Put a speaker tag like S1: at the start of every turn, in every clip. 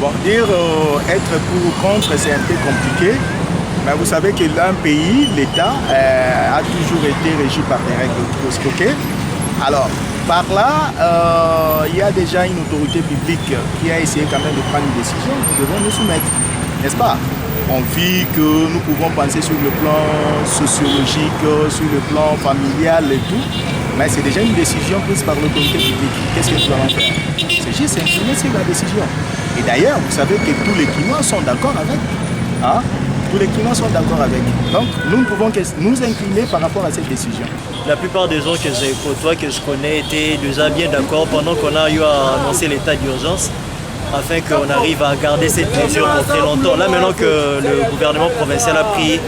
S1: Bon, dire être pour ou contre, c'est un peu compliqué. Mais vous savez que l'un pays, l'État, a toujours été régi par des règles. Ok. Alors, par là, il y a déjà une autorité publique qui a essayé quand même de prendre une décision. Nous devons nous soumettre, n'est-ce pas? On vit que nous pouvons penser sur le plan sociologique, sur le plan familial et tout, mais c'est déjà une décision prise par l'autorité publique. Qu'est-ce que nous allons faire? C'est juste s'incliner sur la décision. Et d'ailleurs, vous savez que tous les Kinois sont d'accord avec. Hein? Tous les Kinois sont d'accord avec. Donc, nous ne pouvons que nous incliner par rapport à cette décision.
S2: La plupart des gens que j'ai côtoie, que je connais, étaient déjà bien d'accord pendant qu'on a eu à annoncer l'état d'urgence, afin qu'on arrive à garder cette mesure pour très longtemps. Là, maintenant que le gouvernement provincial a pris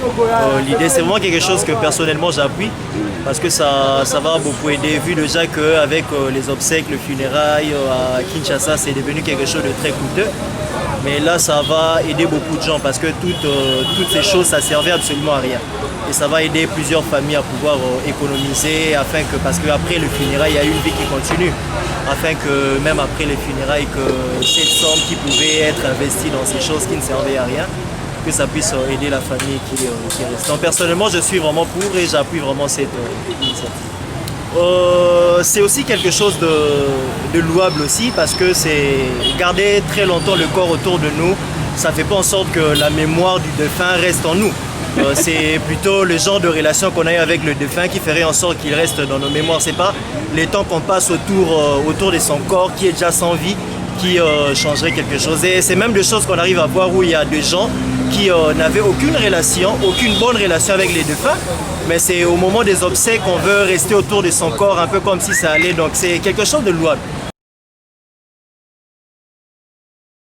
S2: l'idée, c'est vraiment quelque chose que personnellement j'appuie, parce que ça va beaucoup aider, vu déjà qu'avec les obsèques, le funérail à Kinshasa, c'est devenu quelque chose de très coûteux. Mais là, ça va aider beaucoup de gens, parce que toutes ces choses, ça servait absolument à rien. Et ça va aider plusieurs familles à pouvoir économiser, parce qu'après le funérail, il y a une vie qui continue. Afin que même après les funérailles, que cette somme qui pouvait être investie dans ces choses qui ne servaient à rien, que ça puisse aider la famille qui reste. Donc personnellement, je suis vraiment pour et j'appuie vraiment cette initiative. C'est aussi quelque chose de louable aussi, parce que c'est garder très longtemps le corps autour de nous, ça ne fait pas en sorte que la mémoire du défunt reste en nous. C'est plutôt le genre de relation qu'on a eu avec le défunt qui ferait en sorte qu'il reste dans nos mémoires. C'est pas les temps qu'on passe autour de son corps qui est déjà sans vie qui changerait quelque chose. Et c'est même des choses qu'on arrive à voir où il y a des gens qui n'avaient aucune bonne relation avec les défunts, mais c'est au moment des obsèques qu'on veut rester autour de son corps un peu comme si ça allait. Donc c'est quelque chose de louable.